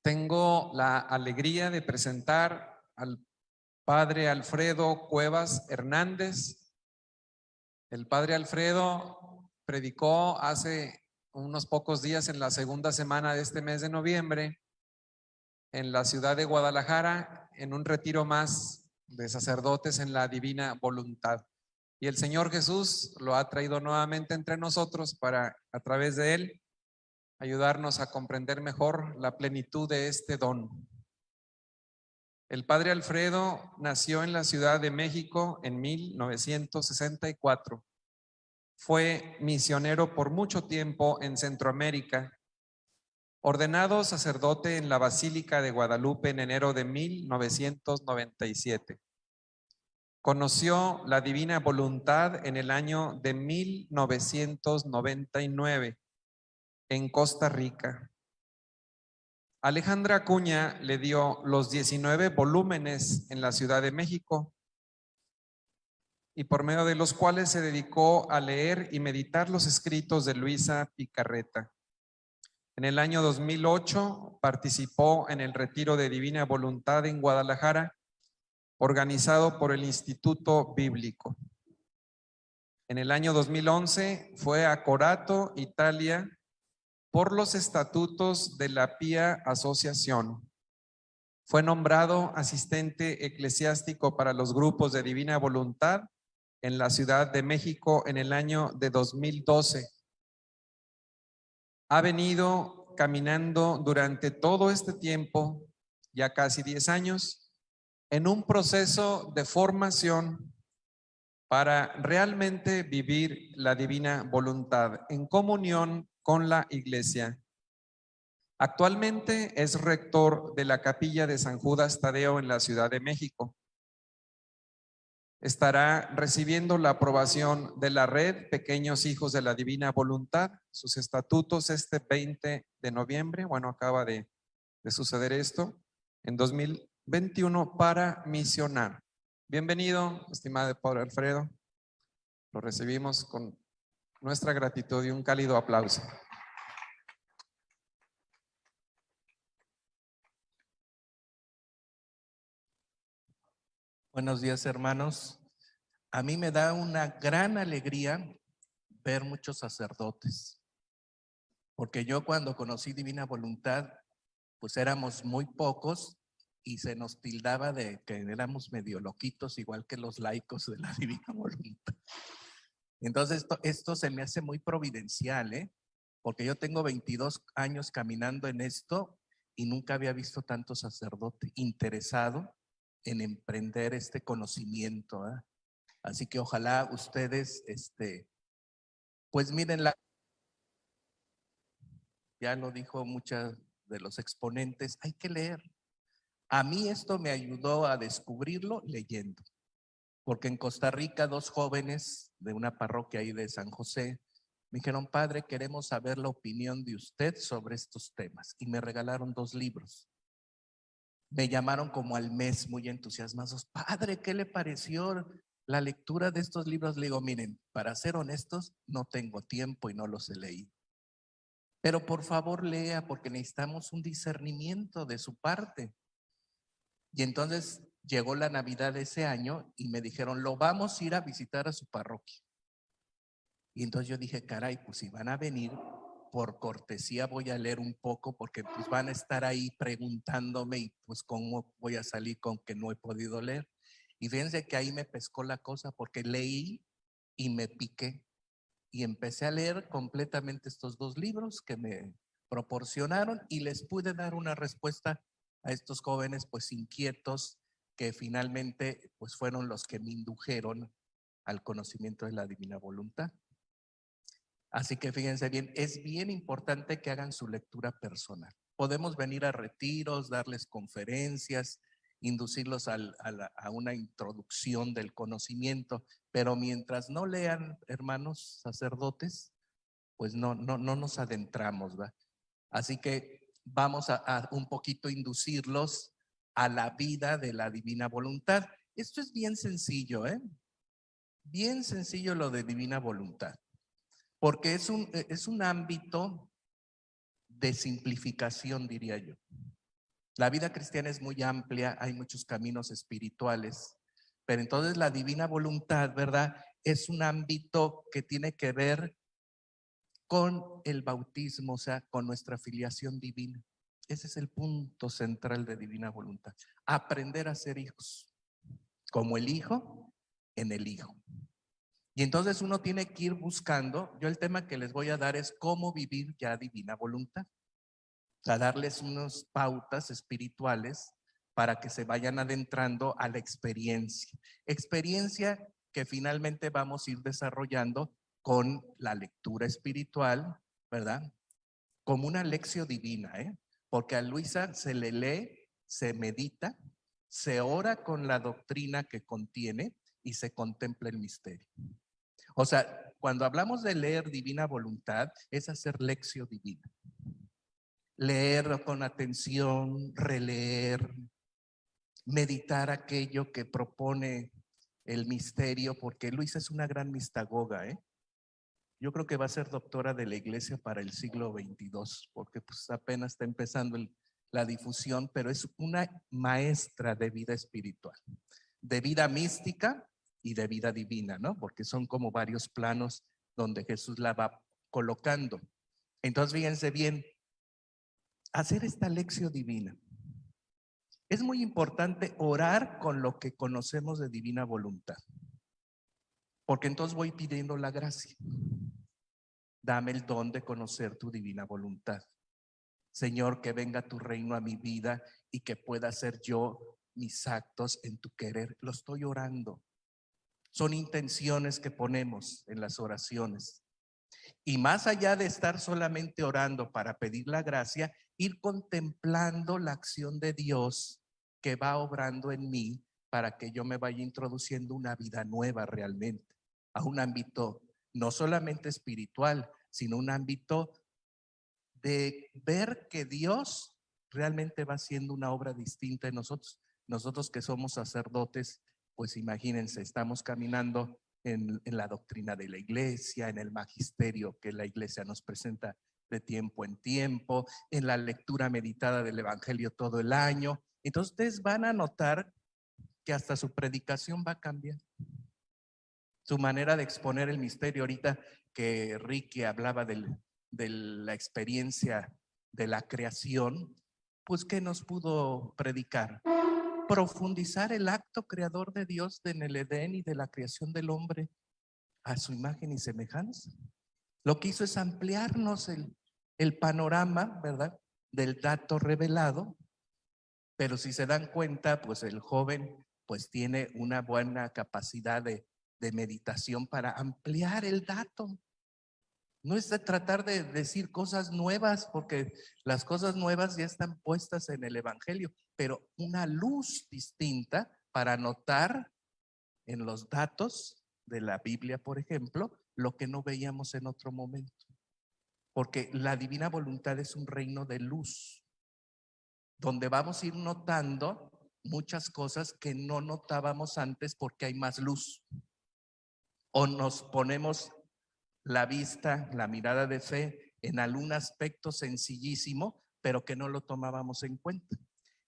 Tengo la alegría de presentar al padre Alfredo Cuevas Hernández. El padre Alfredo predicó hace unos pocos días en la segunda semana de este mes de noviembre en la ciudad de Guadalajara en un retiro más de sacerdotes en la divina voluntad. Y el Señor Jesús lo ha traído nuevamente entre nosotros para, a través de él, ayudarnos a comprender mejor la plenitud de este don. El padre Alfredo nació en la Ciudad de México en 1964. Fue misionero por mucho tiempo en Centroamérica. Ordenado sacerdote en la Basílica de Guadalupe en enero de 1997. Conoció la divina voluntad en el año de 1999 en Costa Rica. Alejandra Acuña le dio los 19 volúmenes en la Ciudad de México y por medio de los cuales se dedicó a leer y meditar los escritos de Luisa Picarreta. En el año 2008 participó en el Retiro de Divina Voluntad en Guadalajara, organizado por el Instituto Bíblico. En el año 2011 fue a Corato, Italia, por los estatutos de la Pía Asociación. Fue nombrado asistente eclesiástico para los grupos de Divina Voluntad en la Ciudad de México en el año de 2012. Ha venido caminando durante todo este tiempo, ya casi 10 años, en un proceso de formación para realmente vivir la divina voluntad en comunión con la Iglesia. Actualmente es rector de la Capilla de San Judas Tadeo en la Ciudad de México. Estará recibiendo la aprobación de la red Pequeños Hijos de la Divina Voluntad, sus estatutos este 20 de noviembre, bueno, acaba de suceder esto, en 2021 para misionar. Bienvenido, estimado padre Alfredo. Lo recibimos con nuestra gratitud y un cálido aplauso. Buenos días, hermanos. A mí me da una gran alegría ver muchos sacerdotes, porque yo cuando conocí Divina Voluntad, pues éramos muy pocos y se nos tildaba de que éramos medio loquitos, igual que los laicos de la Divina Voluntad. Entonces esto se me hace muy providencial, porque yo tengo 22 años caminando en esto y nunca había visto tanto sacerdote interesado en emprender este conocimiento. Así que ojalá ustedes, pues miren, ya lo dijo muchas de los exponentes, hay que leer. A mí esto me ayudó a descubrirlo leyendo, porque en Costa Rica 2 jóvenes de una parroquia ahí de San José me dijeron: padre, queremos saber la opinión de usted sobre estos temas, y me regalaron 2 libros. Me llamaron como al mes muy entusiasmados: padre, ¿qué le pareció la lectura de estos libros? Le digo: miren, para ser honestos, no tengo tiempo y no los he leído. Pero por favor lea, porque necesitamos un discernimiento de su parte. Y entonces llegó la Navidad de ese año y me dijeron: lo vamos a ir a visitar a su parroquia. Y entonces yo dije: caray, pues si van a venir, por cortesía voy a leer un poco, porque pues van a estar ahí preguntándome y pues cómo voy a salir con que no he podido leer. Y fíjense que ahí me pescó la cosa, porque leí y me piqué y empecé a leer completamente estos 2 libros que me proporcionaron, y les pude dar una respuesta a estos jóvenes pues inquietos, que finalmente pues fueron los que me indujeron al conocimiento de la Divina Voluntad. Así que fíjense bien, es bien importante que hagan su lectura personal. Podemos venir a retiros, darles conferencias, inducirlos a una introducción del conocimiento, pero mientras no lean, hermanos sacerdotes, pues no nos adentramos, ¿va? Así que vamos a un poquito inducirlos a la vida de la Divina Voluntad. Esto es bien sencillo, bien sencillo lo de Divina Voluntad, porque es un ámbito de simplificación, diría yo. La vida cristiana es muy amplia, hay muchos caminos espirituales, pero entonces la divina voluntad, ¿verdad? Es un ámbito que tiene que ver con el bautismo, o sea, con nuestra filiación divina. Ese es el punto central de divina voluntad. Aprender a ser hijos, como el hijo en el hijo. Y entonces uno tiene que ir buscando, yo el tema que les voy a dar es cómo vivir ya divina voluntad. O sea, darles unas pautas espirituales para que se vayan adentrando a la experiencia. Experiencia que finalmente vamos a ir desarrollando con la lectura espiritual, ¿verdad? Como una lección divina, ¿eh? Porque a Luisa se le lee, se medita, se ora con la doctrina que contiene y se contempla el misterio. O sea, cuando hablamos de leer divina voluntad, es hacer lección divina. Leer con atención, releer, meditar aquello que propone el misterio, porque Luisa es una gran mistagoga, ¿eh? Yo creo que va a ser doctora de la iglesia para el siglo XXII, porque pues apenas está empezando la difusión, pero es una maestra de vida espiritual, de vida mística y de vida divina, ¿no? Porque son como varios planos donde Jesús la va colocando. Entonces, fíjense bien, hacer esta lección divina. Es muy importante orar con lo que conocemos de divina voluntad, porque entonces voy pidiendo la gracia. Dame el don de conocer tu divina voluntad. Señor, que venga tu reino a mi vida y que pueda hacer yo mis actos en tu querer. Lo estoy orando. Son intenciones que ponemos en las oraciones. Y más allá de estar solamente orando para pedir la gracia, ir contemplando la acción de Dios que va obrando en mí para que yo me vaya introduciendo una vida nueva realmente, a un ámbito no solamente espiritual, sino un ámbito de ver que Dios realmente va haciendo una obra distinta en nosotros. Nosotros que somos sacerdotes, pues imagínense, estamos caminando en la doctrina de la iglesia, en el magisterio que la iglesia nos presenta de tiempo en tiempo, en la lectura meditada del evangelio todo el año. Entonces ustedes van a notar que hasta su predicación va a cambiar. Su manera de exponer el misterio. Ahorita que Ricky hablaba de la experiencia de la creación, pues ¿qué nos pudo predicar? Profundizar el acto creador de Dios en el Edén y de la creación del hombre a su imagen y semejanza. Lo que hizo es ampliarnos el panorama, ¿verdad?, del dato revelado. Pero si se dan cuenta, pues el joven pues tiene una buena capacidad de meditación para ampliar el dato. No es de tratar de decir cosas nuevas, porque las cosas nuevas ya están puestas en el evangelio, pero una luz distinta para notar en los datos de la Biblia, por ejemplo, lo que no veíamos en otro momento. Porque la divina voluntad es un reino de luz, donde vamos a ir notando muchas cosas que no notábamos antes porque hay más luz. O nos ponemos la vista, la mirada de fe en algún aspecto sencillísimo, pero que no lo tomábamos en cuenta.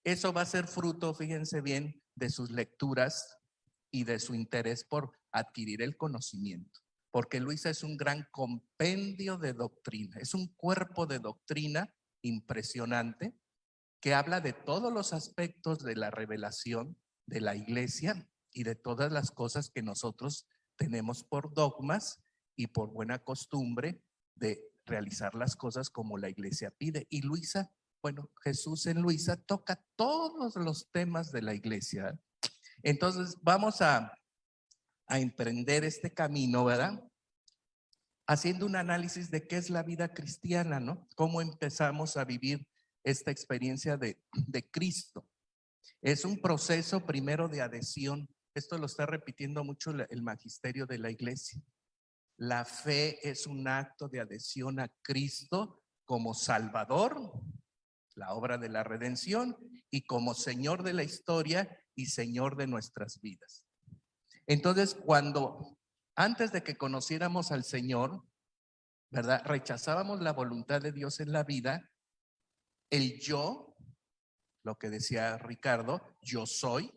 Eso va a ser fruto, fíjense bien, de sus lecturas y de su interés por adquirir el conocimiento. Porque Luisa es un gran compendio de doctrina, es un cuerpo de doctrina impresionante que habla de todos los aspectos de la revelación de la iglesia y de todas las cosas que nosotros tenemos por dogmas y por buena costumbre de realizar las cosas como la iglesia pide. Y Luisa, bueno, Jesús en Luisa toca todos los temas de la iglesia. Entonces vamos a emprender este camino, ¿verdad? Haciendo un análisis de qué es la vida cristiana, ¿no? Cómo empezamos a vivir esta experiencia de Cristo. Es un proceso primero de adhesión. Esto lo está repitiendo mucho el magisterio de la iglesia. La fe es un acto de adhesión a Cristo como Salvador, la obra de la redención, y como Señor de la historia y Señor de nuestras vidas. Entonces, antes de que conociéramos al Señor, ¿verdad?, rechazábamos la voluntad de Dios en la vida, el yo lo que decía Ricardo, yo soy,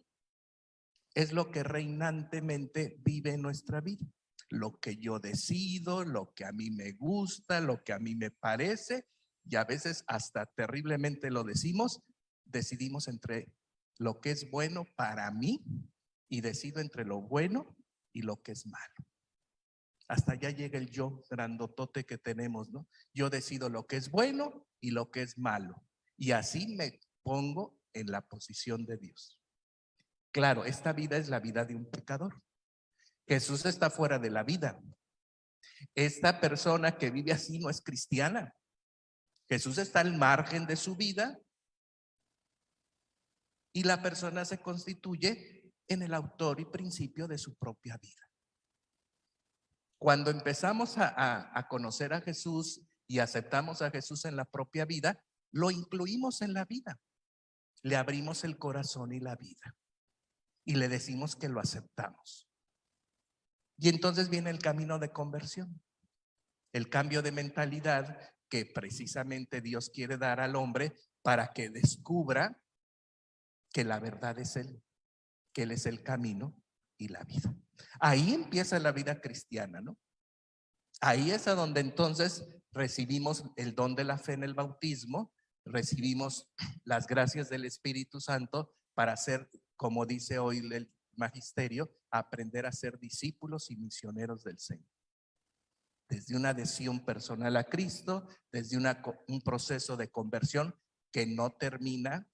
es lo que reinantemente vive en nuestra vida. Lo que yo decido, lo que a mí me gusta, lo que a mí me parece, y a veces hasta terriblemente lo decidimos entre lo que es bueno para mí y decido entre lo bueno y lo que es malo. Hasta allá llega el yo grandotote que tenemos, ¿no? Yo decido lo que es bueno y lo que es malo. Y así me pongo en la posición de Dios. Claro, esta vida es la vida de un pecador. Jesús está fuera de la vida. Esta persona que vive así no es cristiana. Jesús está al margen de su vida y la persona se constituye en el autor y principio de su propia vida. Cuando empezamos a conocer a Jesús y aceptamos a Jesús en la propia vida, lo incluimos en la vida. Le abrimos el corazón y la vida y le decimos que lo aceptamos. Y entonces viene el camino de conversión, el cambio de mentalidad que precisamente Dios quiere dar al hombre para que descubra que la verdad es Él, que Él es el camino y la vida. Ahí empieza la vida cristiana, ¿no? Ahí es a donde entonces recibimos el don de la fe en el bautismo, recibimos las gracias del Espíritu Santo para ser, como dice hoy el magisterio, aprender a ser discípulos y misioneros del Señor. Desde una adhesión personal a Cristo, desde un proceso de conversión que no termina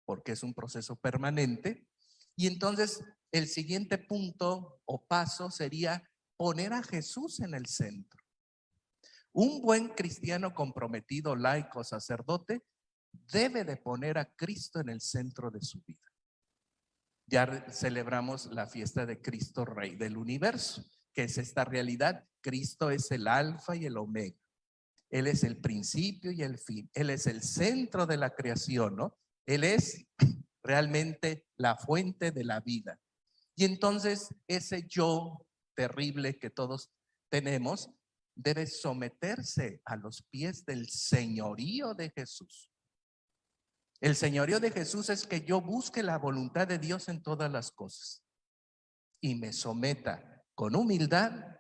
porque es un proceso permanente. Y entonces el siguiente punto o paso sería poner a Jesús en el centro. Un buen cristiano comprometido, laico, sacerdote, debe de poner a Cristo en el centro de su vida. Ya celebramos la fiesta de Cristo Rey del universo, que es esta realidad. Cristo es el alfa y el omega. Él es el principio y el fin. Él es el centro de la creación, ¿no? Él es realmente la fuente de la vida. Y entonces ese yo terrible que todos tenemos debe someterse a los pies del señorío de Jesús. El señorío de Jesús es que yo busque la voluntad de Dios en todas las cosas y me someta con humildad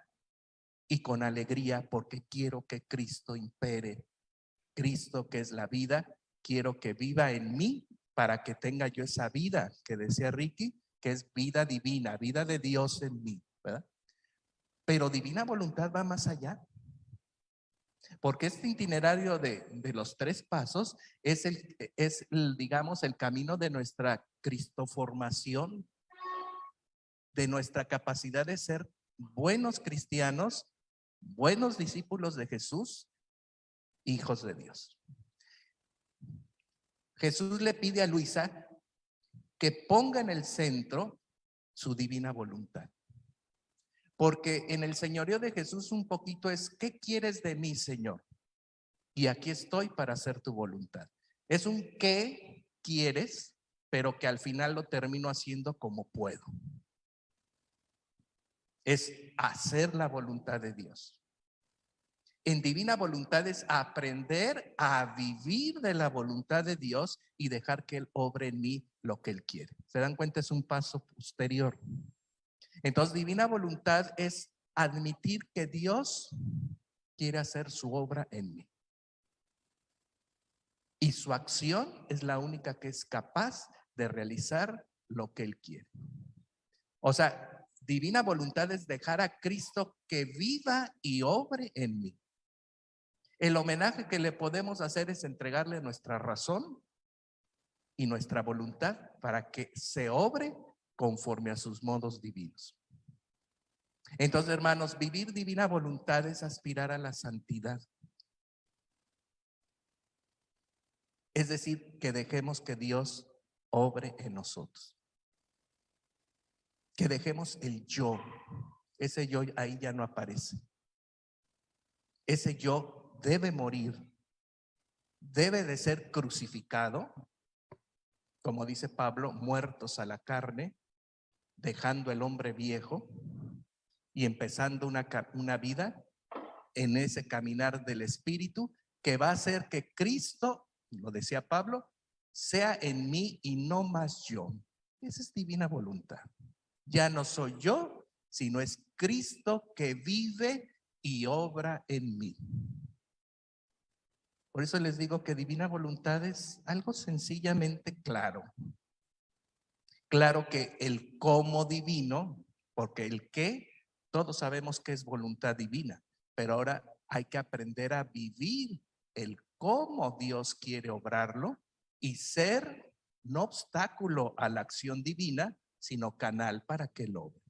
y con alegría porque quiero que Cristo impere. Cristo, que es la vida, quiero que viva en mí para que tenga yo esa vida que decía Ricky, que es vida divina, vida de Dios en mí, ¿verdad? Pero divina voluntad va más allá. Porque este itinerario de los 3 pasos es digamos, el camino de nuestra cristoformación, de nuestra capacidad de ser buenos cristianos, buenos discípulos de Jesús, hijos de Dios. Jesús le pide a Luisa que ponga en el centro su divina voluntad. Porque en el señorío de Jesús un poquito es, ¿qué quieres de mí, Señor? Y aquí estoy para hacer tu voluntad. Es un qué quieres, pero que al final lo termino haciendo como puedo. Es hacer la voluntad de Dios. En divina voluntad es aprender a vivir de la voluntad de Dios y dejar que Él obre en mí lo que Él quiere. ¿Se dan cuenta? Es un paso posterior. Entonces, divina voluntad es admitir que Dios quiere hacer su obra en mí. Y su acción es la única que es capaz de realizar lo que Él quiere. O sea, divina voluntad es dejar a Cristo que viva y obre en mí. El homenaje que le podemos hacer es entregarle nuestra razón y nuestra voluntad para que se obre conforme a sus modos divinos. Entonces, hermanos, vivir divina voluntad es aspirar a la santidad. Es decir, que dejemos que Dios obre en nosotros. Que dejemos el yo. Ese yo ahí ya no aparece. Ese yo debe morir. Debe de ser crucificado. Como dice Pablo, muertos a la carne, dejando el hombre viejo y empezando una vida en ese caminar del Espíritu que va a hacer que Cristo, lo decía Pablo, sea en mí y no más yo. Esa es divina voluntad. Ya no soy yo, sino es Cristo que vive y obra en mí. Por eso les digo que divina voluntad es algo sencillamente claro. Claro que el cómo divino, porque el qué, todos sabemos que es voluntad divina, pero ahora hay que aprender a vivir el cómo Dios quiere obrarlo y ser no obstáculo a la acción divina, sino canal para que lo obre.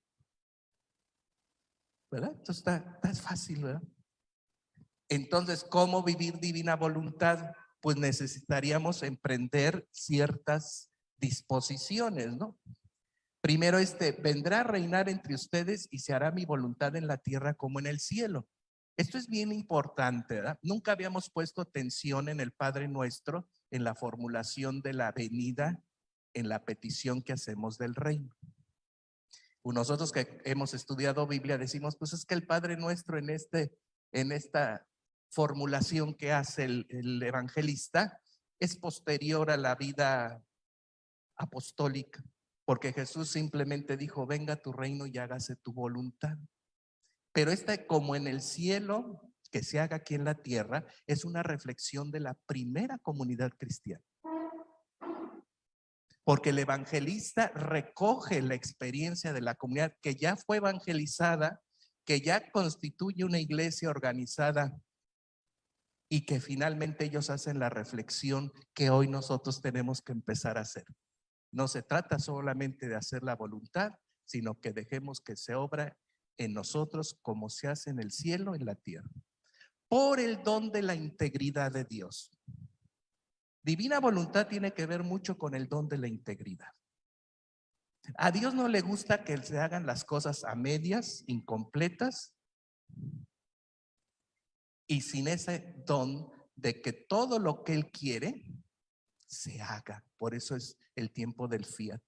¿Verdad? Entonces está fácil, ¿verdad? Entonces, ¿cómo vivir divina voluntad? Pues necesitaríamos emprender ciertas disposiciones, ¿no? Primero, vendrá a reinar entre ustedes y se hará mi voluntad en la tierra como en el cielo. Esto es bien importante, ¿verdad? Nunca habíamos puesto atención en el Padre Nuestro, en la formulación de la venida, en la petición que hacemos del reino. Nosotros que hemos estudiado Biblia decimos, pues es que el Padre Nuestro en esta formulación que hace el evangelista es posterior a la vida apostólica, porque Jesús simplemente dijo, venga tu reino y hágase tu voluntad. Pero como en el cielo, que se haga aquí en la tierra, es una reflexión de la primera comunidad cristiana. Porque el evangelista recoge la experiencia de la comunidad que ya fue evangelizada, que ya constituye una iglesia organizada y que finalmente ellos hacen la reflexión que hoy nosotros tenemos que empezar a hacer. No se trata solamente de hacer la voluntad, sino que dejemos que se obra en nosotros como se hace en el cielo, en la tierra, por el don de la integridad de Dios. Divina voluntad tiene que ver mucho con el don de la integridad. A Dios no le gusta que se hagan las cosas a medias, incompletas y sin ese don de que todo lo que Él quiere se haga. Por eso es el tiempo del fiat.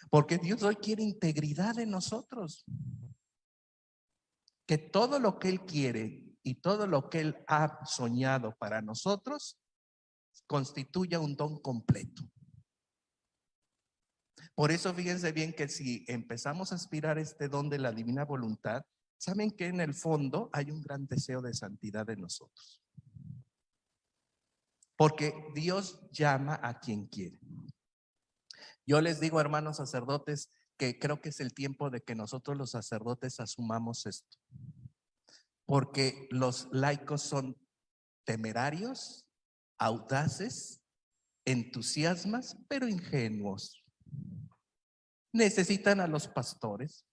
Porque Dios hoy quiere integridad en nosotros. Que todo lo que Él quiere y todo lo que Él ha soñado para nosotros constituya un don completo. Por eso fíjense bien que si empezamos a aspirar este don de la divina voluntad, saben que en el fondo hay un gran deseo de santidad en nosotros. Porque Dios llama a quien quiere. Yo les digo, hermanos sacerdotes, que creo que es el tiempo de que nosotros los sacerdotes asumamos esto. Porque los laicos son temerarios, audaces, entusiasmas, pero ingenuos. Necesitan a los pastores.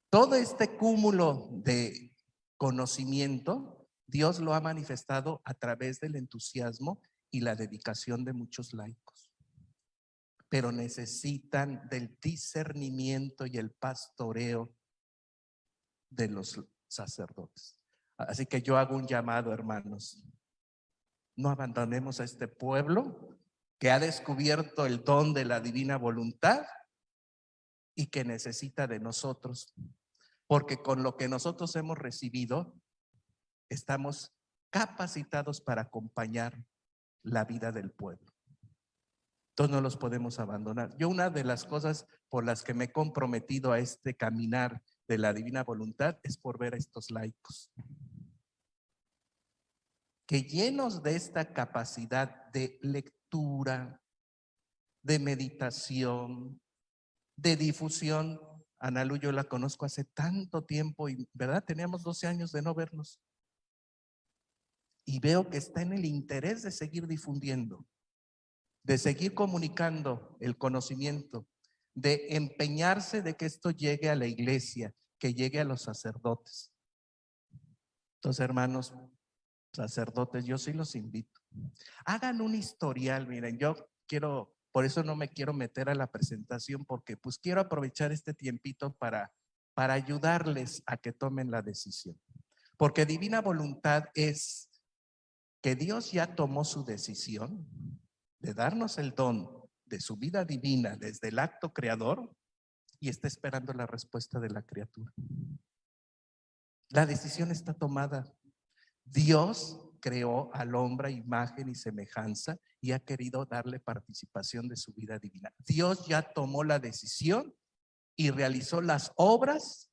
Todo este cúmulo de conocimiento, Dios lo ha manifestado a través del entusiasmo y la dedicación de muchos laicos. Pero necesitan del discernimiento y el pastoreo de los sacerdotes. Así que yo hago un llamado, hermanos. No abandonemos a este pueblo que ha descubierto el don de la divina voluntad y que necesita de nosotros, porque con lo que nosotros hemos recibido estamos capacitados para acompañar la vida del pueblo. Entonces no los podemos abandonar. Yo una de las cosas por las que me he comprometido a este caminar de la divina voluntad es por ver a estos laicos que llenos de esta capacidad de lectura, de meditación, de difusión. Ana Lu, yo la conozco hace tanto tiempo y, ¿verdad? Teníamos 12 años de no vernos. Y veo que está en el interés de seguir difundiendo, de seguir comunicando el conocimiento, de empeñarse de que esto llegue a la iglesia, que llegue a los sacerdotes. Entonces, hermanos sacerdotes, yo sí los invito. Hagan un historial, miren, por eso no me quiero meter a la presentación, porque pues quiero aprovechar este tiempito para ayudarles a que tomen la decisión. Porque divina voluntad es que Dios ya tomó su decisión de darnos el don de su vida divina desde el acto creador y está esperando la respuesta de la criatura. La decisión está tomada. Dios creó al hombre a imagen y semejanza y ha querido darle participación de su vida divina. Dios ya tomó la decisión y realizó las obras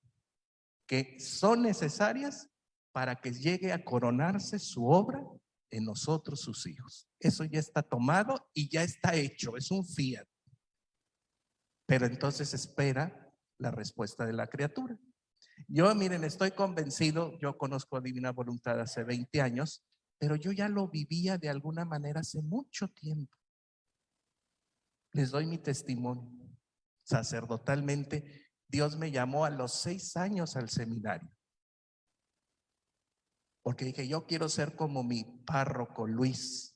que son necesarias para que llegue a coronarse su obra en nosotros, sus hijos. Eso ya está tomado y ya está hecho, es un fiat. Pero entonces espera la respuesta de la criatura. Yo, miren, estoy convencido, yo conozco a Divina Voluntad hace 20 años, pero yo ya lo vivía de alguna manera hace mucho tiempo. Les doy mi testimonio. Sacerdotalmente, Dios me llamó a los 6 años al seminario. Porque dije, yo quiero ser como mi párroco Luis,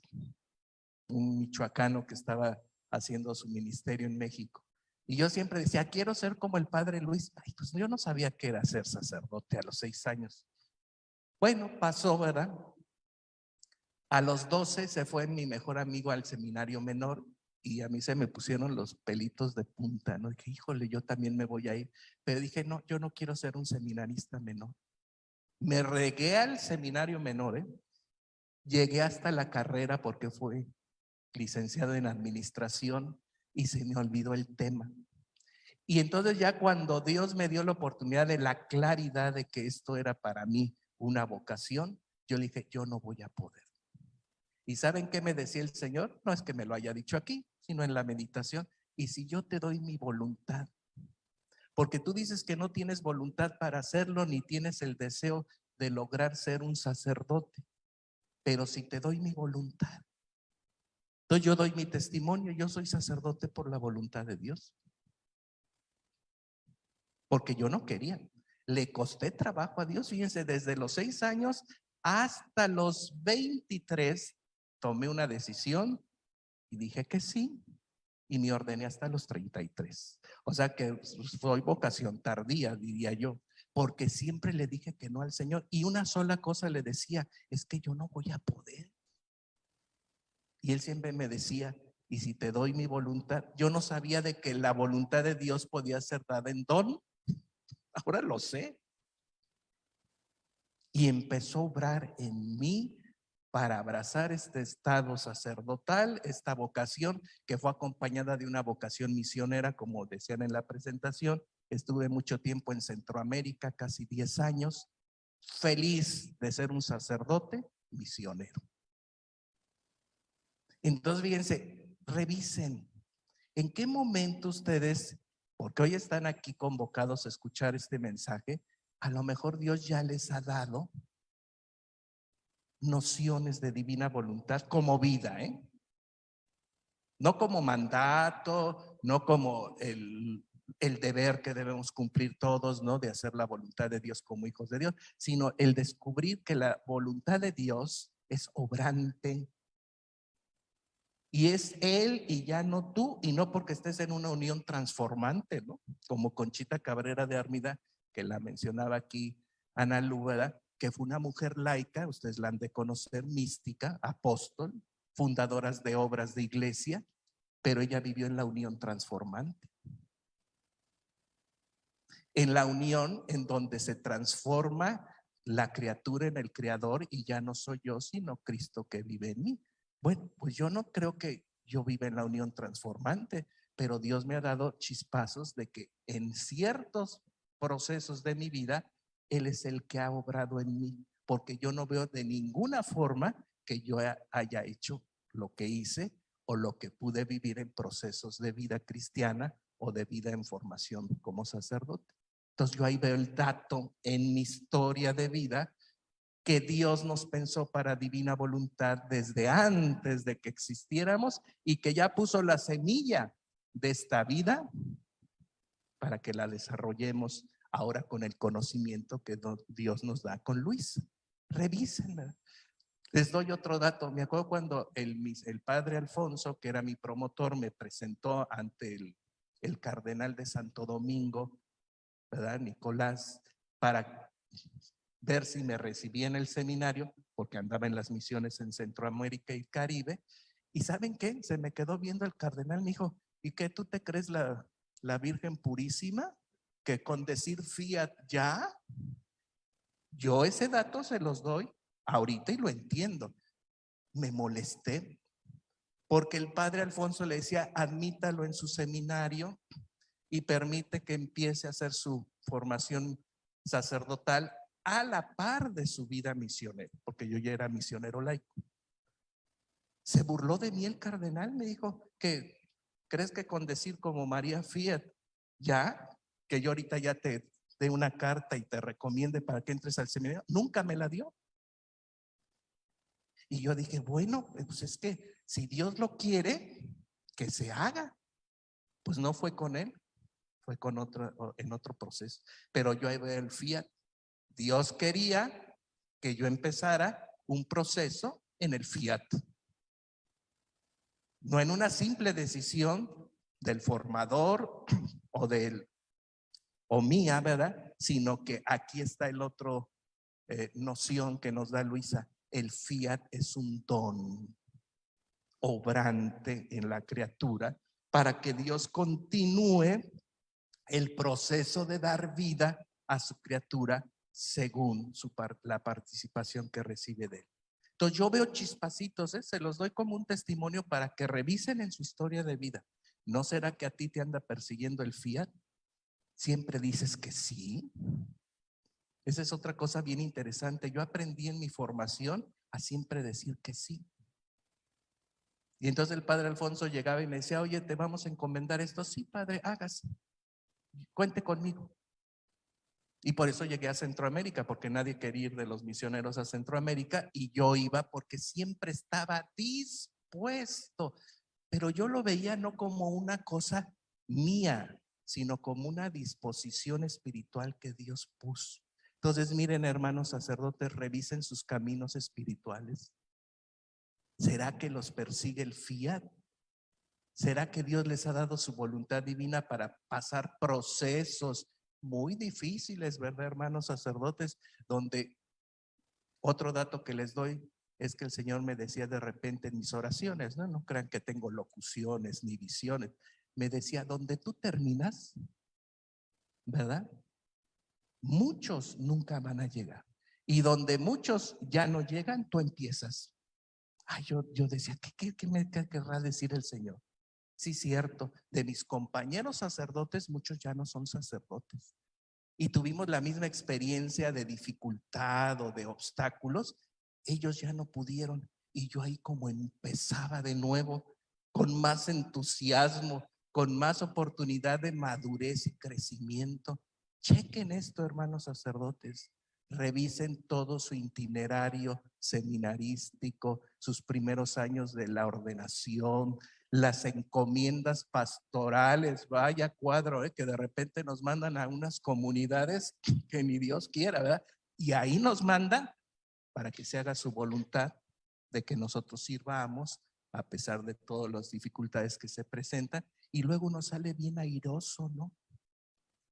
un michoacano que estaba haciendo su ministerio en México. Y yo siempre decía, quiero ser como el padre Luis. Ay, pues yo no sabía qué era ser sacerdote a los 6 años. Bueno, pasó, ¿verdad? A los 12 se fue mi mejor amigo al seminario menor y a mí se me pusieron los pelitos de punta, ¿no? Dije, híjole, yo también me voy a ir. Pero dije, no, yo no quiero ser un seminarista menor. Me regué al seminario menor, ¿eh? Llegué hasta la carrera porque fue licenciado en administración y se me olvidó el tema. Y entonces ya cuando Dios me dio la oportunidad de la claridad de que esto era para mí una vocación, yo le dije, yo no voy a poder. ¿Y saben qué me decía el Señor? No es que me lo haya dicho aquí, sino en la meditación. Y si yo te doy mi voluntad, porque tú dices que no tienes voluntad para hacerlo, ni tienes el deseo de lograr ser un sacerdote, pero si te doy mi voluntad, entonces yo doy mi testimonio, yo soy sacerdote por la voluntad de Dios. Porque yo no quería. Le costé trabajo a Dios, fíjense, desde los 6 años hasta los 23 tomé una decisión y dije que sí, y me ordené hasta los 33. O sea que soy vocación tardía, diría yo, porque siempre le dije que no al Señor y una sola cosa le decía, es que yo no voy a poder. Y él siempre me decía, y si te doy mi voluntad, yo no sabía de que la voluntad de Dios podía ser dada en don. Ahora lo sé. Y empezó a obrar en mí para abrazar este estado sacerdotal, esta vocación que fue acompañada de una vocación misionera, como decían en la presentación. Estuve mucho tiempo en Centroamérica, casi 10 años, feliz de ser un sacerdote misionero. Entonces, fíjense, revisen, ¿en qué momento ustedes, porque hoy están aquí convocados a escuchar este mensaje, a lo mejor Dios ya les ha dado nociones de divina voluntad como vida, ¿eh? No como mandato, no como el deber que debemos cumplir todos, ¿no? De hacer la voluntad de Dios como hijos de Dios, sino el descubrir que la voluntad de Dios es obrante y es Él y ya no tú, y no porque estés en una unión transformante, ¿no? Como Conchita Cabrera de Armida, que la mencionaba aquí Ana Lúbera, que fue una mujer laica, ustedes la han de conocer, mística, apóstol, fundadoras de obras de iglesia, pero ella vivió en la unión transformante. En la unión en donde se transforma la criatura en el creador y ya no soy yo, sino Cristo que vive en mí. Bueno, pues yo no creo que yo viva en la unión transformante, pero Dios me ha dado chispazos de que en ciertos procesos de mi vida, Él es el que ha obrado en mí, porque yo no veo de ninguna forma que yo haya hecho lo que hice o lo que pude vivir en procesos de vida cristiana o de vida en formación como sacerdote. Entonces yo ahí veo el dato en mi historia de vida que Dios nos pensó para divina voluntad desde antes de que existiéramos y que ya puso la semilla de esta vida para que la desarrollemos ahora con el conocimiento que Dios nos da con Luis. Revísenla. Les doy otro dato. Me acuerdo cuando el padre Alfonso, que era mi promotor, me presentó ante el cardenal de Santo Domingo, ¿verdad? Nicolás, para ver si me recibía en el seminario, porque andaba en las misiones en Centroamérica y Caribe. ¿Y saben qué? Se me quedó viendo el cardenal, me dijo, ¿y qué tú te crees la Virgen Purísima? Que con decir fiat ya, yo ese dato se los doy ahorita y lo entiendo. Me molesté porque el padre Alfonso le decía, admítalo en su seminario y permite que empiece a hacer su formación sacerdotal a la par de su vida misionera, porque yo ya era misionero laico. Se burló de mí el cardenal, me dijo que ¿crees que con decir como María Fiat, ya, que yo ahorita ya te dé una carta y te recomiende para que entres al seminario? Nunca me la dio. Y yo dije, bueno, pues es que si Dios lo quiere, que se haga. Pues no fue con él, fue con en otro proceso. Pero yo ahí veo el Fiat. Dios quería que yo empezara un proceso en el Fiat. No en una simple decisión del formador o mía, ¿verdad? Sino que aquí está el otro noción que nos da Luisa. El Fiat es un don obrante en la criatura para que Dios continúe el proceso de dar vida a su criatura según la participación que recibe de él. Entonces yo veo chispacitos, se los doy como un testimonio para que revisen en su historia de vida. ¿No será que a ti te anda persiguiendo el Fiat? Siempre dices que sí. Esa es otra cosa bien interesante. Yo aprendí en mi formación a siempre decir que sí. Y entonces el padre Alfonso llegaba y me decía, oye, te vamos a encomendar esto. Sí, padre, hágase. Cuente conmigo. Y por eso llegué a Centroamérica, porque nadie quería ir de los misioneros a Centroamérica y yo iba porque siempre estaba dispuesto. Pero yo lo veía no como una cosa mía, sino como una disposición espiritual que Dios puso. Entonces, miren, hermanos sacerdotes, revisen sus caminos espirituales. ¿Será que los persigue el Fiat? ¿Será que Dios les ha dado su voluntad divina para pasar procesos muy difíciles, verdad, hermanos sacerdotes? Donde otro dato que les doy es que el Señor me decía de repente en mis oraciones, no crean que tengo locuciones ni visiones, me decía, donde tú terminas, ¿verdad? Muchos nunca van a llegar. Y donde muchos ya no llegan, tú empiezas. Ay, yo decía, ¿qué me querrá decir el Señor? Sí, cierto, de mis compañeros sacerdotes, muchos ya no son sacerdotes. Y tuvimos la misma experiencia de dificultad o de obstáculos. Ellos ya no pudieron. Y yo ahí como empezaba de nuevo, con más entusiasmo, con más oportunidad de madurez y crecimiento. Chequen esto, hermanos sacerdotes. Revisen todo su itinerario seminarístico, sus primeros años de la ordenación, las encomiendas pastorales, vaya cuadro, que de repente nos mandan a unas comunidades que ni Dios quiera, ¿verdad? Y ahí nos mandan para que se haga su voluntad de que nosotros sirvamos a pesar de todas las dificultades que se presentan, y luego uno sale bien airoso, ¿no?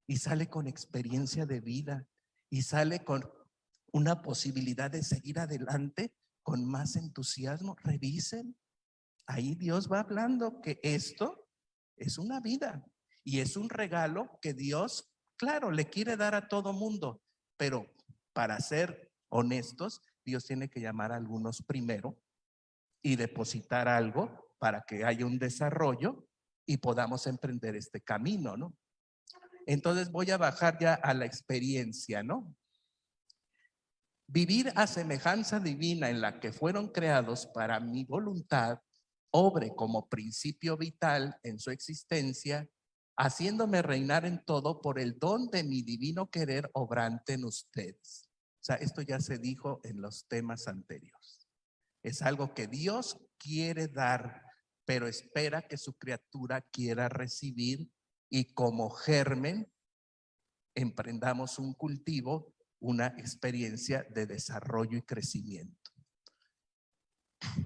Y sale con experiencia de vida y sale con una posibilidad de seguir adelante con más entusiasmo. Revisen. Ahí Dios va hablando que esto es una vida y es un regalo que Dios, claro, le quiere dar a todo mundo, pero para ser honestos, Dios tiene que llamar a algunos primero y depositar algo para que haya un desarrollo y podamos emprender este camino, ¿no? Entonces voy a bajar ya a la experiencia, ¿no? Vivir a semejanza divina en la que fueron creados para mi voluntad, obre como principio vital en su existencia, haciéndome reinar en todo por el don de mi divino querer obrante en ustedes. O sea, esto ya se dijo en los temas anteriores. Es algo que Dios quiere dar, pero espera que su criatura quiera recibir, y como germen emprendamos un cultivo, una experiencia de desarrollo y crecimiento.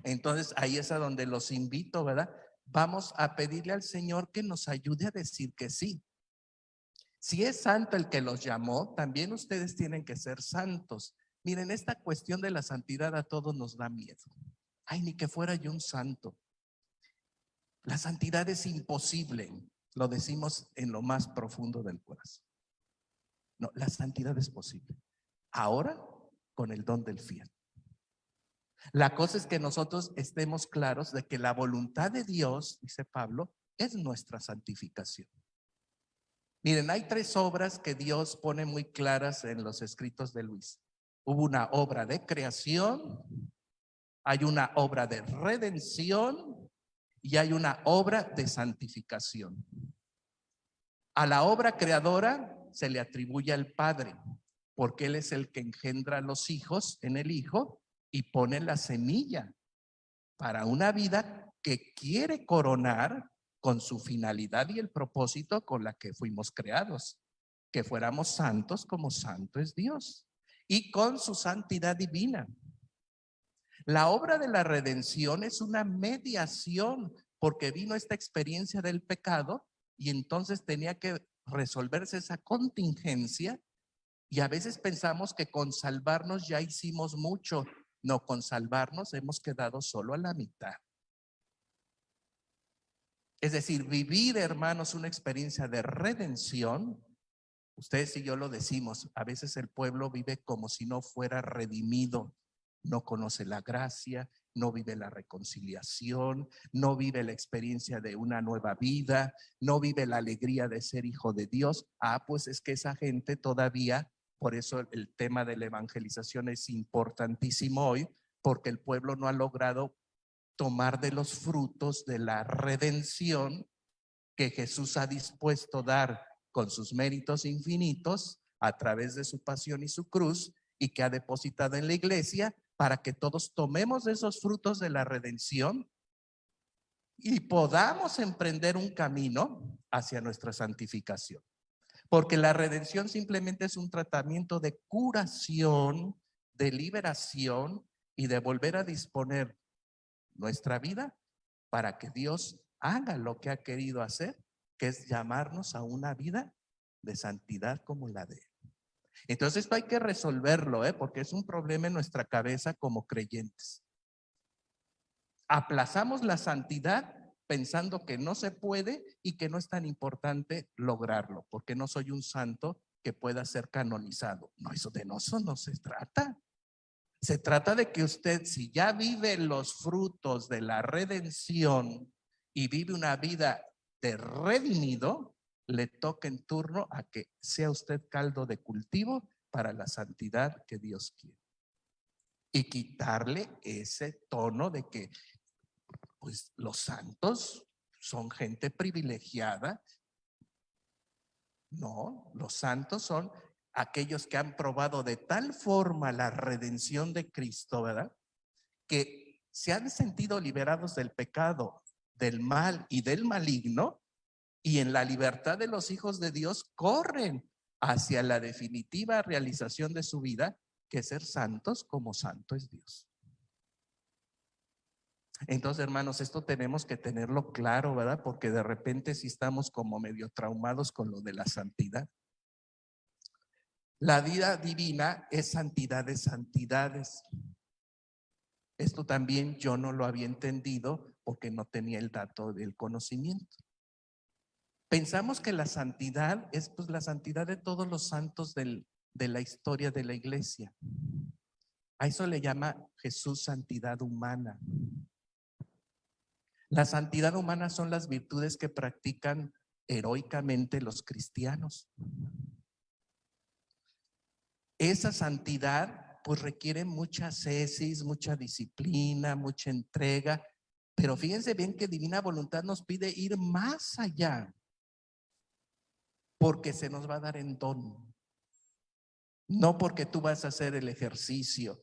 Entonces ahí es a donde los invito, ¿verdad? Vamos a pedirle al Señor que nos ayude a decir que sí. Si es santo el que los llamó, también ustedes tienen que ser santos. Miren, esta cuestión de la santidad a todos nos da miedo. Ay, ni que fuera yo un santo. La santidad es imposible, lo decimos en lo más profundo del corazón. No, la santidad es posible. Ahora, con el don del Fiat. La cosa es que nosotros estemos claros de que la voluntad de Dios, dice Pablo, es nuestra santificación. Miren, hay 3 obras que Dios pone muy claras en los escritos de Luis. Hubo una obra de creación, hay una obra de redención y hay una obra de santificación. A la obra creadora se le atribuye al Padre, porque Él es el que engendra a los hijos en el Hijo y pone la semilla para una vida que quiere coronar con su finalidad y el propósito con la que fuimos creados, que fuéramos santos como santo es Dios y con su santidad divina. La obra de la redención es una mediación porque vino esta experiencia del pecado y entonces tenía que resolverse esa contingencia y a veces pensamos que con salvarnos ya hicimos mucho. No, con salvarnos hemos quedado solo a la mitad. Es decir, vivir, hermanos, una experiencia de redención. Ustedes y yo lo decimos, a veces el pueblo vive como si no fuera redimido. No conoce la gracia, no vive la reconciliación, no vive la experiencia de una nueva vida, no vive la alegría de ser hijo de Dios. Pues es que esa gente todavía, por eso el tema de la evangelización es importantísimo hoy, porque el pueblo no ha logrado tomar de los frutos de la redención que Jesús ha dispuesto a dar con sus méritos infinitos a través de su pasión y su cruz y que ha depositado en la iglesia para que todos tomemos de esos frutos de la redención y podamos emprender un camino hacia nuestra santificación. Porque la redención simplemente es un tratamiento de curación, de liberación y de volver a disponer nuestra vida para que Dios haga lo que ha querido hacer, que es llamarnos a una vida de santidad como la de Él. Entonces esto hay que resolverlo, porque es un problema en nuestra cabeza como creyentes. Aplazamos la santidad pensando que no se puede y que no es tan importante lograrlo, porque no soy un santo que pueda ser canonizado. No, eso no se trata. Se trata de que usted, si ya vive los frutos de la redención y vive una vida de redimido, le toca en turno a que sea usted caldo de cultivo para la santidad que Dios quiere. Y quitarle ese tono de que, pues, los santos son gente privilegiada. No, los santos son aquellos que han probado de tal forma la redención de Cristo, ¿verdad? Que se han sentido liberados del pecado, del mal y del maligno, y en la libertad de los hijos de Dios corren hacia la definitiva realización de su vida, que es ser santos como santo es Dios. Entonces, hermanos, esto tenemos que tenerlo claro, ¿verdad? Porque de repente si estamos como medio traumados con lo de la santidad. La vida divina es santidad de santidades. Esto también yo no lo había entendido porque no tenía el dato del conocimiento. Pensamos que la santidad es pues la santidad de todos los santos de la historia de la iglesia. A eso le llama Jesús santidad humana. La santidad humana son las virtudes que practican heroicamente los cristianos. Esa santidad pues requiere mucha ascesis, mucha disciplina, mucha entrega, pero fíjense bien que divina voluntad nos pide ir más allá, porque se nos va a dar en don, no porque tú vas a hacer el ejercicio.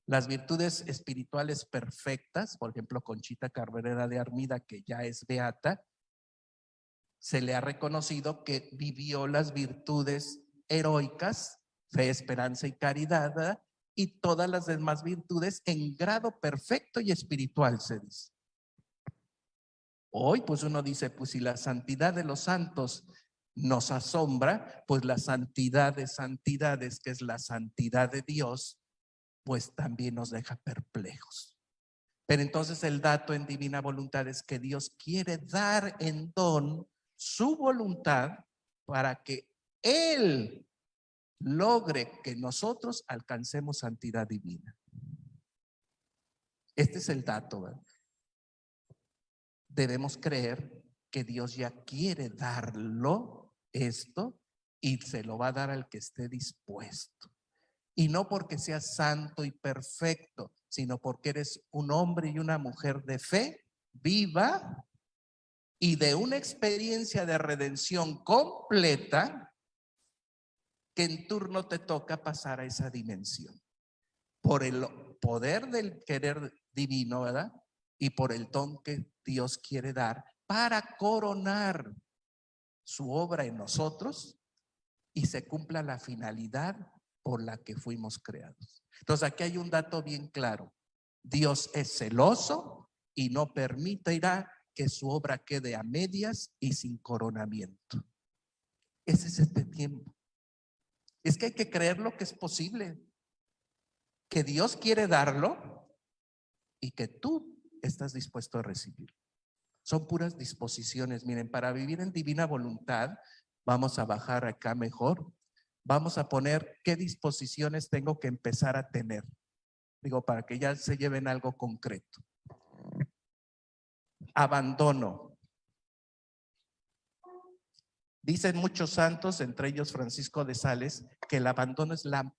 Las virtudes espirituales perfectas, por ejemplo, Conchita Carrera de Armida, que ya es beata, se le ha reconocido que vivió las virtudes heroicas, fe, esperanza y caridad, ¿verdad? Y todas las demás virtudes en grado perfecto y espiritual, se dice. Hoy pues uno dice, pues si la santidad de los santos nos asombra, pues la santidad de santidades, que es la santidad de Dios, pues también nos deja perplejos. Pero entonces el dato en divina voluntad es que Dios quiere dar en don su voluntad para que Él logre que nosotros alcancemos santidad divina. Este es el dato, ¿verdad? Debemos creer que Dios ya quiere darlo esto y se lo va a dar al que esté dispuesto. Y no porque seas santo y perfecto, sino porque eres un hombre y una mujer de fe viva y de una experiencia de redención completa, que en turno te toca pasar a esa dimensión. Por el poder del querer divino, ¿verdad? Y por el don que Dios quiere dar para coronar su obra en nosotros y se cumpla la finalidad por la que fuimos creados. Entonces aquí hay un dato bien claro. Dios es celoso y no permitirá que su obra quede a medias y sin coronamiento. Ese es este tiempo. Es que hay que creer lo que es posible, que Dios quiere darlo y que tú estás dispuesto a recibirlo. Son puras disposiciones. Miren, para vivir en divina voluntad, vamos a bajar acá mejor. Vamos a poner qué disposiciones tengo que empezar a tener. Digo, para que ya se lleven algo concreto. Abandono. Dicen muchos santos, entre ellos Francisco de Sales, que el abandono es la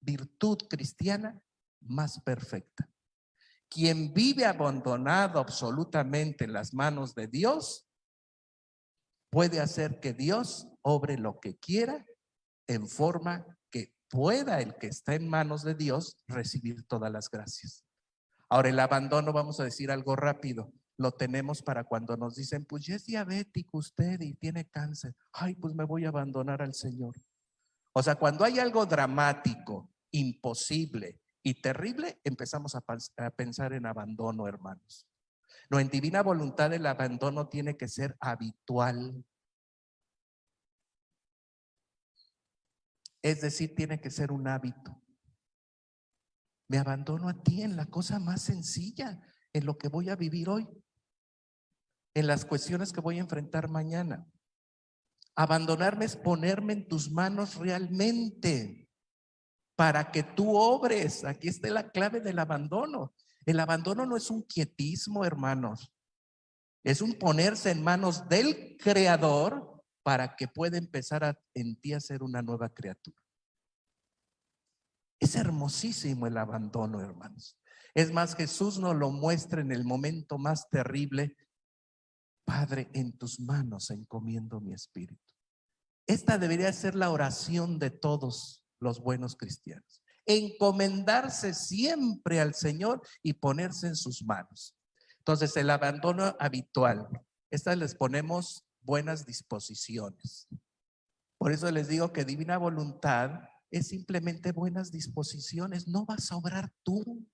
virtud cristiana más perfecta. Quien vive abandonado absolutamente en las manos de Dios puede hacer que Dios obre lo que quiera en forma que pueda el que está en manos de Dios recibir todas las gracias. Ahora, el abandono, vamos a decir algo rápido, lo tenemos para cuando nos dicen, pues ya es diabético usted y tiene cáncer. Ay, pues me voy a abandonar al Señor. O sea, cuando hay algo dramático, imposible y terrible, empezamos a pensar en abandono, hermanos. No, en divina voluntad el abandono tiene que ser habitual. Es decir, tiene que ser un hábito. Me abandono a ti en la cosa más sencilla, en lo que voy a vivir hoy, en las cuestiones que voy a enfrentar mañana. Abandonarme es ponerme en tus manos realmente para que tú obres. Aquí está la clave del abandono. El abandono no es un quietismo, hermanos. Es un ponerse en manos del Creador para que pueda empezar en ti a ser una nueva criatura. Es hermosísimo el abandono, hermanos. Es más, Jesús nos lo muestra en el momento más terrible. Padre, en tus manos encomiendo mi espíritu. Esta debería ser la oración de todos los buenos cristianos. Encomendarse siempre al Señor y ponerse en sus manos. Entonces, el abandono habitual. Estas les ponemos buenas disposiciones. Por eso les digo que divina voluntad es simplemente buenas disposiciones. No vas a obrar tú.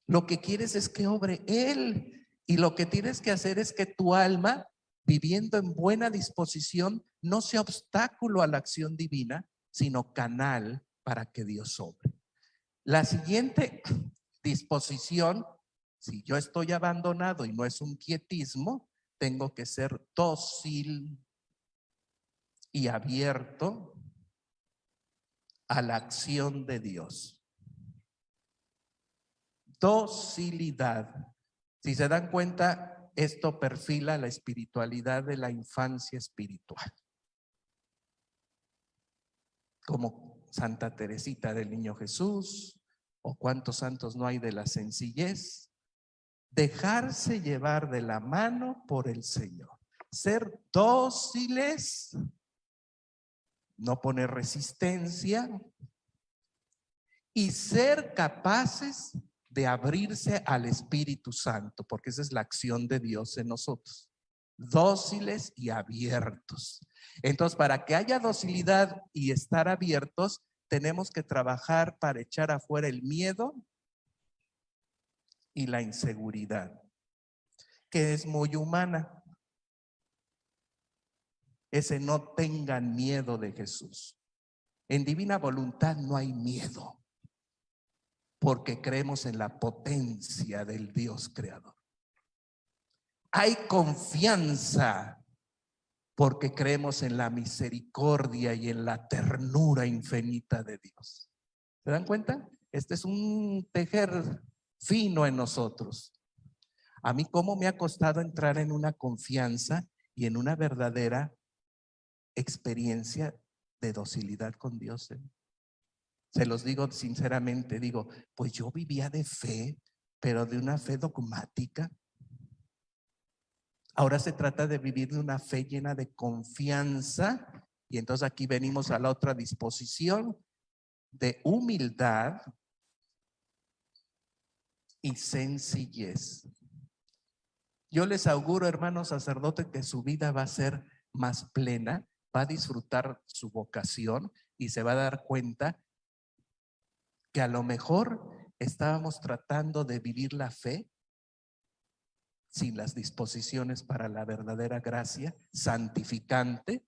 Lo que quieres es que obre Él. Y lo que tienes que hacer es que tu alma, viviendo en buena disposición, no sea obstáculo a la acción divina, sino canal para que Dios obre. La siguiente disposición, si yo estoy abandonado y no es un quietismo, tengo que ser dócil y abierto a la acción de Dios. Docilidad. Si se dan cuenta, esto perfila la espiritualidad de la infancia espiritual. Como Santa Teresita del Niño Jesús, o cuántos santos no hay de la sencillez. Dejarse llevar de la mano por el Señor. Ser dóciles, no poner resistencia y ser capaces de abrirse al Espíritu Santo, porque esa es la acción de Dios en nosotros. Dóciles y abiertos. Entonces, para que haya docilidad y estar abiertos, tenemos que trabajar para echar afuera el miedo y la inseguridad, que es muy humana. Ese no tengan miedo de Jesús. En divina voluntad no hay miedo, porque creemos en la potencia del Dios creador. Hay confianza, porque creemos en la misericordia y en la ternura infinita de Dios. ¿Se dan cuenta? Este es un tejer fino en nosotros. A mí cómo me ha costado entrar en una confianza y en una verdadera experiencia de docilidad con Dios. Se los digo sinceramente, digo, pues yo vivía de fe, pero de una fe dogmática. Ahora se trata de vivir de una fe llena de confianza, y entonces aquí venimos a la otra disposición de humildad y sencillez. Yo les auguro, hermanos sacerdotes, que su vida va a ser más plena, va a disfrutar su vocación y se va a dar cuenta que a lo mejor estábamos tratando de vivir la fe sin las disposiciones para la verdadera gracia santificante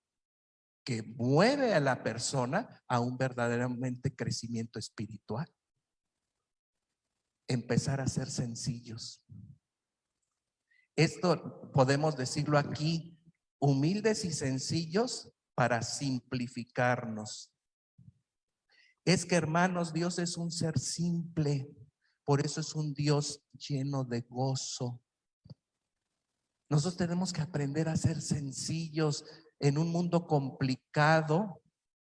que mueve a la persona a un verdaderamente crecimiento espiritual. Empezar a ser sencillos. Esto podemos decirlo aquí, humildes y sencillos para simplificarnos. Es que, hermanos, Dios es un ser simple, por eso es un Dios lleno de gozo. Nosotros tenemos que aprender a ser sencillos en un mundo complicado.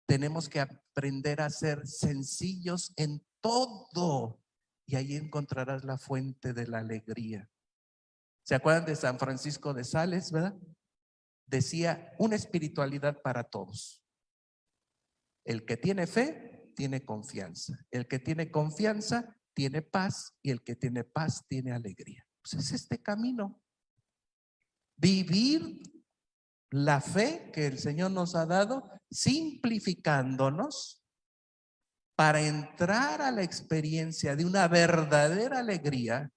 Tenemos que aprender a ser sencillos en todo, y ahí encontrarás la fuente de la alegría. ¿Se acuerdan de San Francisco de Sales, verdad? Decía, una espiritualidad para todos. El que tiene fe, tiene confianza. El que tiene confianza, tiene paz. Y el que tiene paz, tiene alegría. Pues es este camino. Vivir la fe que el Señor nos ha dado, simplificándonos para entrar a la experiencia de una verdadera alegría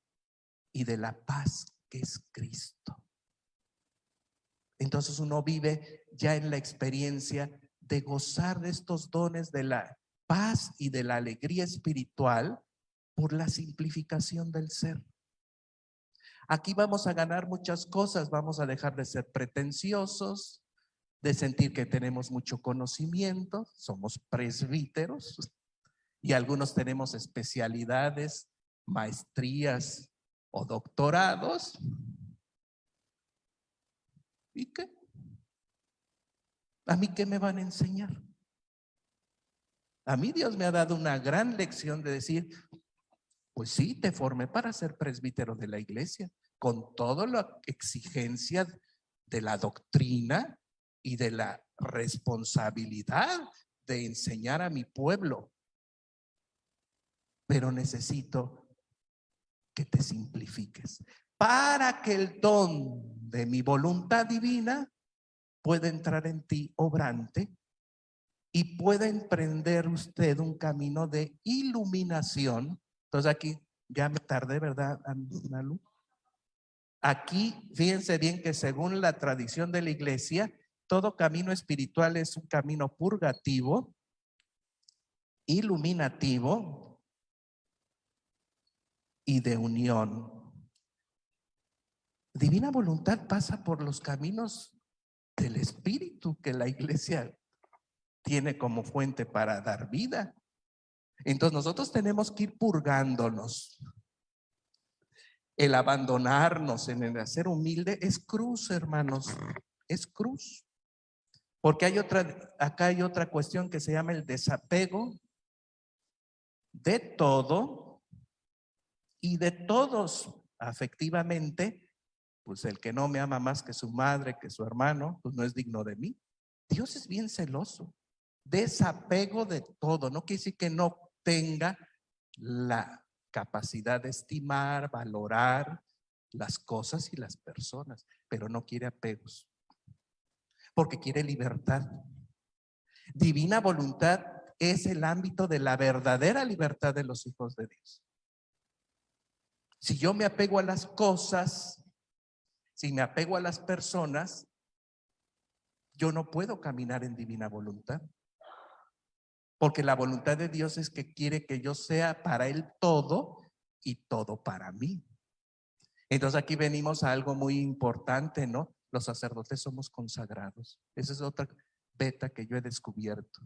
y de la paz que es Cristo. Entonces uno vive ya en la experiencia de gozar de estos dones de la paz y de la alegría espiritual por la simplificación del ser. Aquí vamos a ganar muchas cosas, vamos a dejar de ser pretenciosos, de sentir que tenemos mucho conocimiento, somos presbíteros y algunos tenemos especialidades, maestrías o doctorados. ¿Y qué? ¿A mí qué me van a enseñar? A mí Dios me ha dado una gran lección de decir, pues sí, te formé para ser presbítero de la iglesia, con toda la exigencia de la doctrina y de la responsabilidad de enseñar a mi pueblo. Pero necesito que te simplifiques para que el don de mi voluntad divina pueda entrar en ti obrante y pueda emprender usted un camino de iluminación. Entonces aquí ya me tardé, ¿verdad, Analu? Aquí fíjense bien que según la tradición de la iglesia, todo camino espiritual es un camino purgativo, iluminativo y de unión. Divina voluntad pasa por los caminos del espíritu que la iglesia tiene como fuente para dar vida. Entonces nosotros tenemos que ir purgándonos. El abandonarnos en el ser humilde es cruz, hermanos, es cruz. Porque acá hay otra cuestión que se llama el desapego de todo y de todos afectivamente. Pues el que no me ama más que su madre, que su hermano, pues no es digno de mí. Dios es bien celoso. Desapego de todo. No quiere decir que no tenga la capacidad de estimar, valorar las cosas y las personas, pero no quiere apegos, porque quiere libertad. Divina voluntad es el ámbito de la verdadera libertad de los hijos de Dios. Si yo me apego a las cosas, si me apego a las personas, yo no puedo caminar en divina voluntad. Porque la voluntad de Dios es que quiere que yo sea para Él todo y todo para mí. Entonces aquí venimos a algo muy importante, ¿no? Los sacerdotes somos consagrados. Esa es otra beta que yo he descubierto.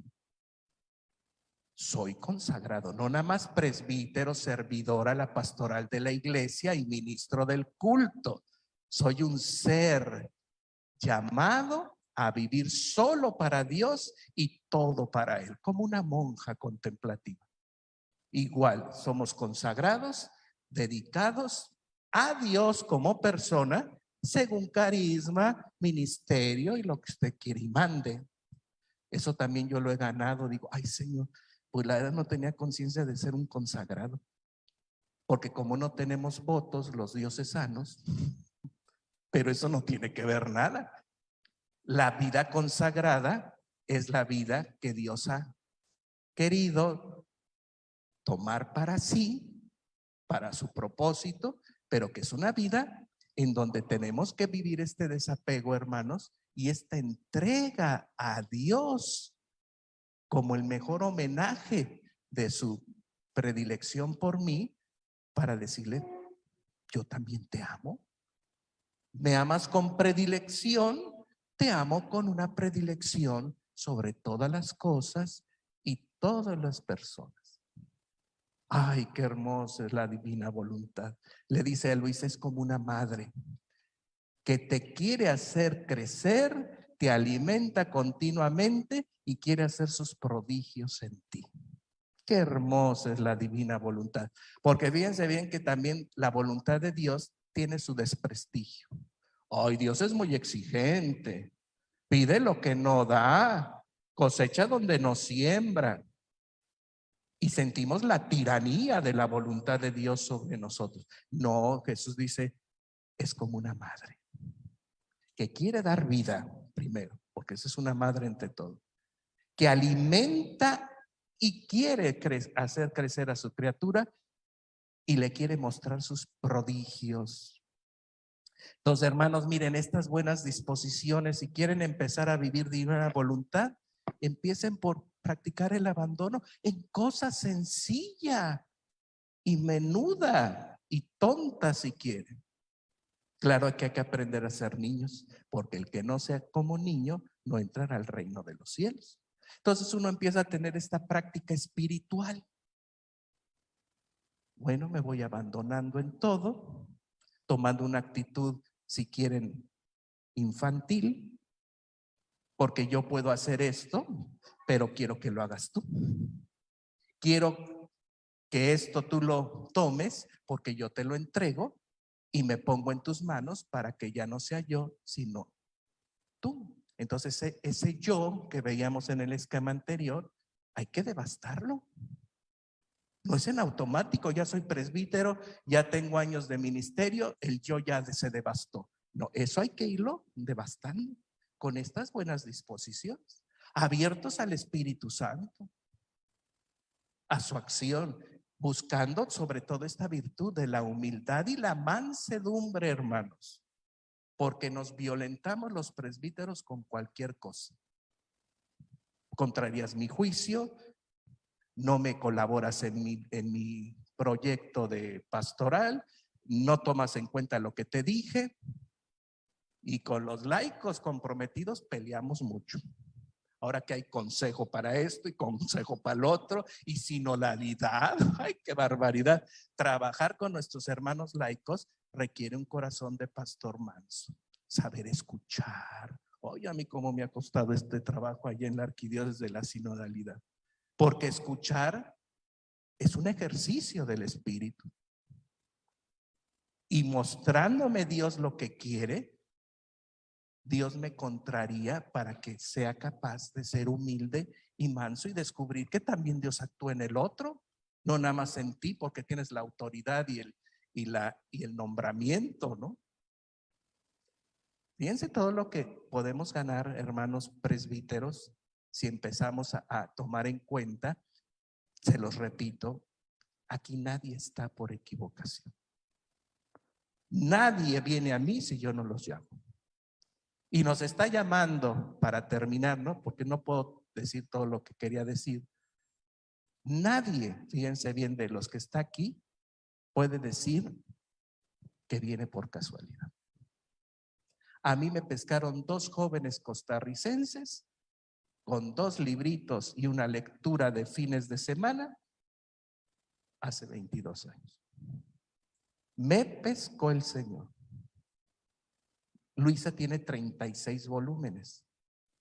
soy consagrado, no nada más presbítero, servidor a la pastoral de la iglesia y ministro del culto. Soy un ser llamado a vivir solo para Dios y todo para Él, como una monja contemplativa. Igual, somos consagrados, dedicados a Dios como persona, según carisma, ministerio y lo que usted quiere y mande. Eso también yo lo he ganado. Digo, ay Señor, pues la verdad no tenía conciencia de ser un consagrado. Porque como no tenemos votos los diocesanos, pero eso no tiene que ver nada. La vida consagrada es la vida que Dios ha querido tomar para sí, para su propósito, pero que es una vida en donde tenemos que vivir este desapego, hermanos, y esta entrega a Dios como el mejor homenaje de su predilección por mí, para decirle, yo también te amo. Me amas con predilección, te amo con una predilección sobre todas las cosas y todas las personas. Ay, qué hermosa es la divina voluntad. Le dice a Luis, es como una madre que te quiere hacer crecer, te alimenta continuamente y quiere hacer sus prodigios en ti. Qué hermosa es la divina voluntad. Porque fíjense bien que también la voluntad de Dios tiene su desprestigio. Ay, Dios es muy exigente. Pide lo que no da, cosecha donde no siembra. Y sentimos la tiranía de la voluntad de Dios sobre nosotros. No, Jesús dice, es como una madre que quiere dar vida primero, porque esa es una madre entre todo, que alimenta y quiere hacer crecer a su criatura y le quiere mostrar sus prodigios. Entonces, hermanos, miren, estas buenas disposiciones, si quieren empezar a vivir divina voluntad, empiecen por practicar el abandono en cosas sencillas y menuda y tonta si quieren. Claro que hay que aprender a ser niños, porque el que no sea como niño no entrará al reino de los cielos. Entonces uno empieza a tener esta práctica espiritual. Bueno, me voy abandonando en todo, tomando una actitud, si quieren, infantil, porque yo puedo hacer esto, pero quiero que lo hagas tú. Quiero que esto tú lo tomes porque yo te lo entrego y me pongo en tus manos para que ya no sea yo, sino tú. Entonces ese yo que veíamos en el esquema anterior, hay que devastarlo. No es en automático, ya soy presbítero, ya tengo años de ministerio, el yo ya se devastó. No, eso hay que irlo devastando con estas buenas disposiciones, abiertos al Espíritu Santo, a su acción, buscando sobre todo esta virtud de la humildad y la mansedumbre, hermanos, porque nos violentamos los presbíteros con cualquier cosa. Contrarías mi juicio, no me colaboras en mi proyecto de pastoral, no tomas en cuenta lo que te dije, y con los laicos comprometidos peleamos mucho. Ahora que hay consejo para esto y consejo para el otro y sinodalidad, ¡ay, qué barbaridad! Trabajar con nuestros hermanos laicos requiere un corazón de pastor manso, saber escuchar. Oye, a mí cómo me ha costado este trabajo allá en la arquidiócesis de la sinodalidad, porque escuchar es un ejercicio del Espíritu. Y mostrándome Dios lo que quiere, Dios me contraría para que sea capaz de ser humilde y manso y descubrir que también Dios actúa en el otro, no nada más en ti porque tienes la autoridad y el nombramiento, ¿no? Fíjense todo lo que podemos ganar, hermanos presbíteros, si empezamos a tomar en cuenta. Se los repito, aquí nadie está por equivocación. Nadie viene a mí si yo no los llamo. Y nos está llamando para terminar, ¿no? Porque no puedo decir todo lo que quería decir. Nadie, fíjense bien, de los que está aquí, puede decir que viene por casualidad. A mí me pescaron 2 jóvenes costarricenses con 2 libritos y una lectura de fines de semana hace 22 años. Me pescó el Señor. Luisa tiene 36 volúmenes.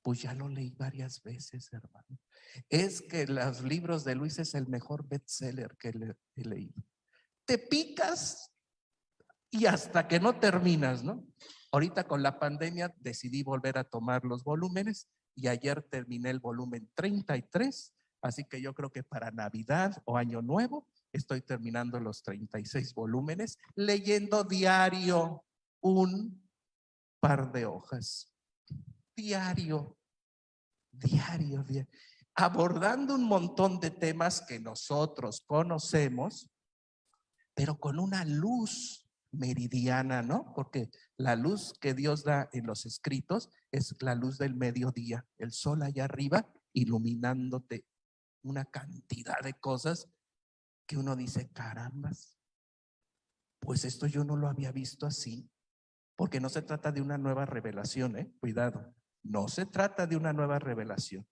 Pues ya lo leí varias veces, hermano. Es que los libros de Luisa es el mejor bestseller que he leído. Te picas y hasta que no terminas, ¿no? Ahorita con la pandemia decidí volver a tomar los volúmenes y ayer terminé el volumen 33, así que yo creo que para Navidad o Año Nuevo estoy terminando los 36 volúmenes, leyendo diario un par de hojas. Diario, abordando un montón de temas que nosotros conocemos, pero con una luz meridiana, ¿no? Porque la luz que Dios da en los escritos es la luz del mediodía, el sol allá arriba iluminándote una cantidad de cosas que uno dice, carambas, pues esto yo no lo había visto así, porque no se trata de una nueva revelación, cuidado, no se trata de una nueva revelación,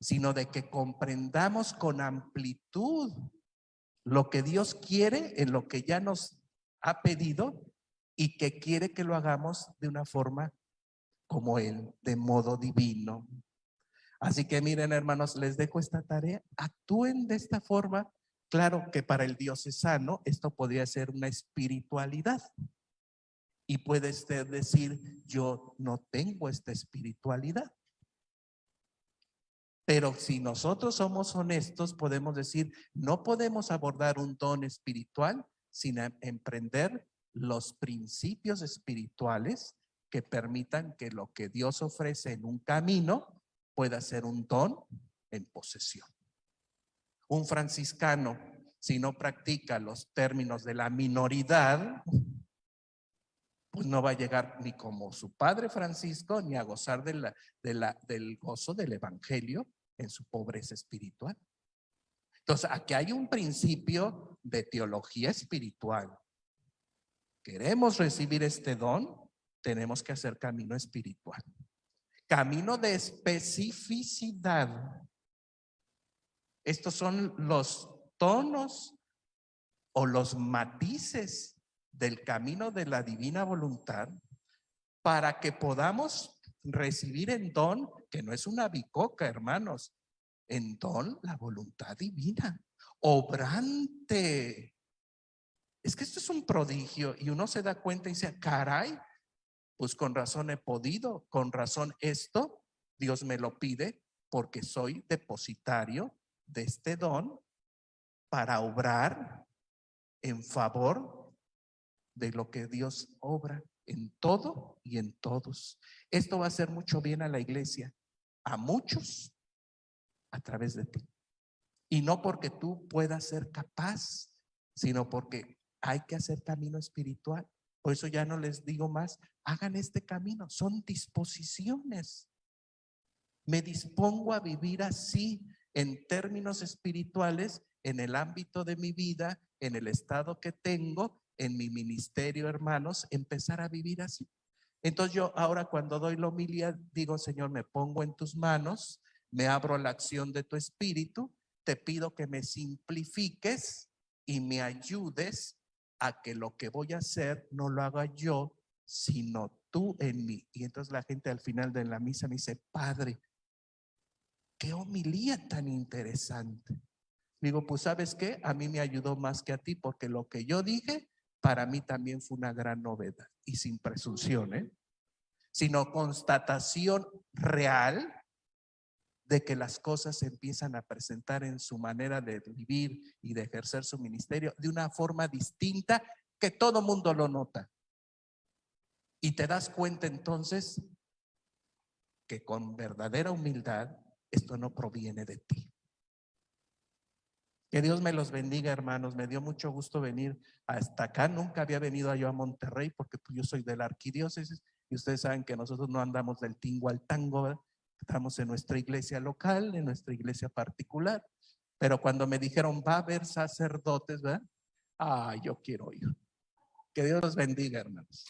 sino de que comprendamos con amplitud lo que Dios quiere en lo que ya nos ha pedido y que quiere que lo hagamos de una forma como Él, de modo divino. Así que miren, hermanos, les dejo esta tarea, actúen de esta forma. Claro que para el diocesano esto podría ser una espiritualidad y puede usted decir, yo no tengo esta espiritualidad. Pero si nosotros somos honestos, podemos decir, no podemos abordar un don espiritual sin emprender los principios espirituales que permitan que lo que Dios ofrece en un camino pueda ser un don en posesión. Un franciscano, si no practica los términos de la minoridad, pues no va a llegar ni como su padre Francisco, ni a gozar del gozo del evangelio en su pobreza espiritual. Entonces, aquí hay un principio de teología espiritual. Queremos recibir este don, tenemos que hacer camino espiritual. Camino de especificidad. Estos son los tonos o los matices del camino de la divina voluntad para que podamos recibir en don, que no es una bicoca, hermanos, en don la voluntad divina, obrante. Es que esto es un prodigio y uno se da cuenta y dice, caray, pues con razón he podido, con razón esto Dios me lo pide porque soy depositario de este don para obrar en favor de lo que Dios obra en todo y en todos. Esto va a hacer mucho bien a la iglesia, a muchos, a través de ti. Y no porque tú puedas ser capaz, sino porque hay que hacer camino espiritual. Por eso ya no les digo más, hagan este camino, son disposiciones. Me dispongo a vivir así en términos espirituales, en el ámbito de mi vida, en el estado que tengo, en mi ministerio, hermanos, empezar a vivir así. Entonces yo ahora cuando doy la homilía digo, Señor, me pongo en tus manos, me abro a la acción de tu espíritu, te pido que me simplifiques y me ayudes a que lo que voy a hacer no lo haga yo, sino tú en mí. Y entonces la gente al final de la misa me dice, Padre, qué homilía tan interesante. Digo, pues ¿sabes qué? A mí me ayudó más que a ti porque lo que yo dije para mí también fue una gran novedad y sin presunción, sino constatación real de que las cosas se empiezan a presentar en su manera de vivir y de ejercer su ministerio de una forma distinta que todo mundo lo nota. Y te das cuenta entonces que con verdadera humildad esto no proviene de ti. Que Dios me los bendiga, hermanos. Me dio mucho gusto venir hasta acá. Nunca había venido yo a Monterrey porque pues, yo soy de la arquidiócesis y ustedes saben que nosotros no andamos del tingo al tango, ¿verdad? Estamos en nuestra iglesia local, en nuestra iglesia particular. Pero cuando me dijeron va a haber sacerdotes, ¿verdad? Yo quiero ir. Que Dios los bendiga, hermanos.